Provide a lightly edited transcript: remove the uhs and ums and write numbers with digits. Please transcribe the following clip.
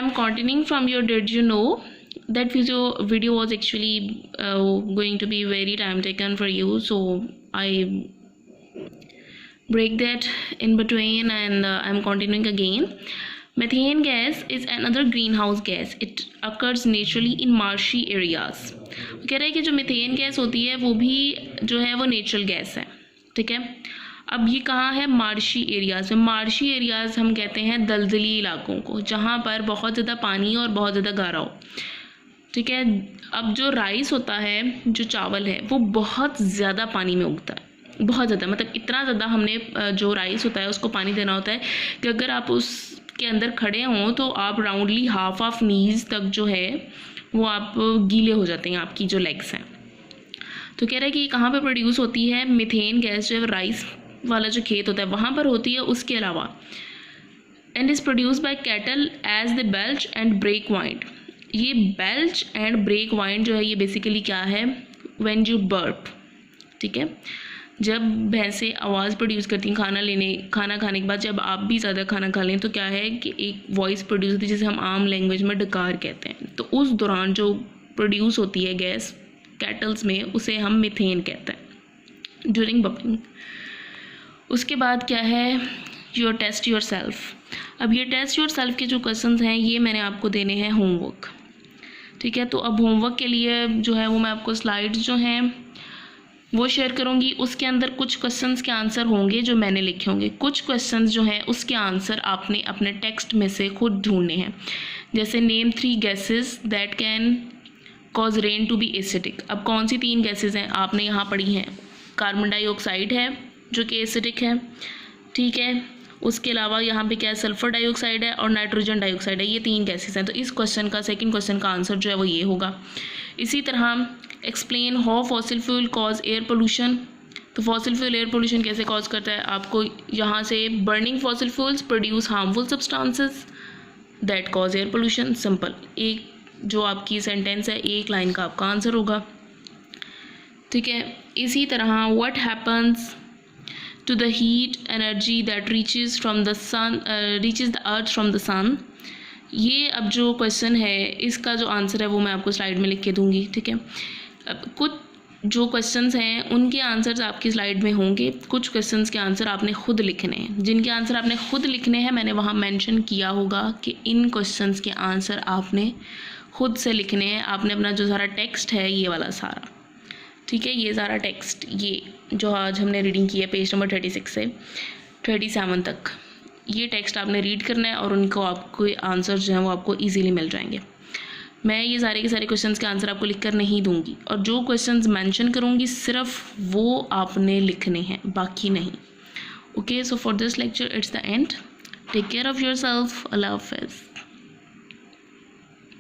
I'm continuing from your did you know that video was actually going to be very time taken for you, so I break that in between and I'm continuing again. Methane gas is another greenhouse gas. It occurs naturally in marshy areas. कह रहा है कि जो methane gas होती है वो भी जो है वो नेचुरल गैस है, ठीक है। अब ये कहाँ है? मार्शी एरियाज़ में। मार्शी एरियाज़ हम कहते हैं दलदली इलाकों को, जहाँ पर बहुत ज़्यादा पानी और बहुत ज़्यादा गारा हो, ठीक है। अब जो राइस होता है, जो चावल है, वो बहुत ज़्यादा पानी में उगता है, बहुत ज़्यादा, मतलब इतना ज़्यादा हमने जो राइस होता है उसको पानी देना होता है कि अगर आप उसके अंदर खड़े हों तो आप राउंडली हाफ ऑफ नीज तक जो है वो आप गीले हो जाते हैं, आपकी जो लेग्स हैं। तो कह रहा है कि कहाँ पे प्रोड्यूस होती है मीथेन गैस, जो है राइस वाला जो खेत होता है वहाँ पर होती है। उसके अलावा and is produce by cattle as the belch and break wind. ये बेल्च एंड ब्रेक वाइंड जो है ये बेसिकली क्या है? व्हेन यू बर्प, ठीक है। जब भैंसें आवाज़ प्रोड्यूस करती हैं खाना खाने के बाद, जब आप भी ज़्यादा खाना खा लें तो क्या है कि एक वॉइस प्रोड्यूस होती है जिसे हम आम लैंग्वेज में डकार कहते हैं। तो उस दौरान जो प्रोड्यूस होती है गैस कैटल्स में उसे हम मीथेन कहते हैं ड्यूरिंग बर्पिंग। उसके बाद क्या है? Your test yourself. अब ये टेस्ट योर सेल्फ के जो क्वेश्चंस हैं ये मैंने आपको देने हैं होमवर्क, ठीक है। तो अब होमवर्क के लिए जो है वो मैं आपको स्लाइड्स जो हैं वो शेयर करूँगी। उसके अंदर कुछ क्वेश्चंस के आंसर होंगे जो मैंने लिखे होंगे, कुछ क्वेश्चंस जो हैं उसके आंसर आपने अपने टेक्स्ट में से खुद ढूंढने हैं। जैसे name 3 gases that can cause rain to be acidic. अब कौन सी 3 गैसेस हैं आपने यहाँ पढ़ी हैं? कार्बन डाइऑक्साइड है जो कि एसिडिक है, ठीक है। उसके अलावा यहाँ पे क्या है? सल्फर डाइऑक्साइड है और नाइट्रोजन डाइऑक्साइड है। ये 3 गैसेस हैं। तो इस क्वेश्चन का, सेकंड क्वेश्चन का आंसर जो है वो ये होगा। इसी तरह explain how fossil fuel cause air pollution. तो फॉसिल फ्यूल एयर पोल्यूशन कैसे कॉज करता है? आपको यहाँ से burning fossil fuels produce harmful substances that cause air pollution. Simple, एक जो आपकी सेंटेंस है, एक लाइन का आपका आंसर होगा, ठीक है। इसी तरह what happens to the heat energy that reaches the earth from the sun। ये अब जो क्वेश्चन है इसका जो आंसर है वो मैं आपको स्लाइड में लिख के दूंगी, ठीक है। अब कुछ जो क्वेश्चंस हैं उनके आंसर्स आपकी स्लाइड में होंगे, कुछ क्वेश्चंस के आंसर आपने खुद लिखने हैं। जिनके आंसर आपने खुद लिखने हैं मैंने वहाँ मेंशन किया होगा कि इन क्वेश्चंस के आंसर आपने खुद से लिखने हैं। आपने अपना जो सारा टेक्स्ट है ये वाला सारा, ठीक है, ये सारा टेक्स्ट, ये जो आज हमने रीडिंग की है पेज नंबर 36 से 37 तक, ये टेक्स्ट आपने रीड करना है और उनको आपको आंसर जो हैं वो आपको इजीली मिल जाएंगे। मैं ये सारे के सारे क्वेश्चंस के आंसर आपको लिख कर नहीं दूंगी और जो क्वेश्चंस मेंशन करूंगी सिर्फ वो आपने लिखने हैं, बाकी नहीं। Okay, so for this lecture it's the end. Take care of yourself. अल्लाह हाफ़िज़।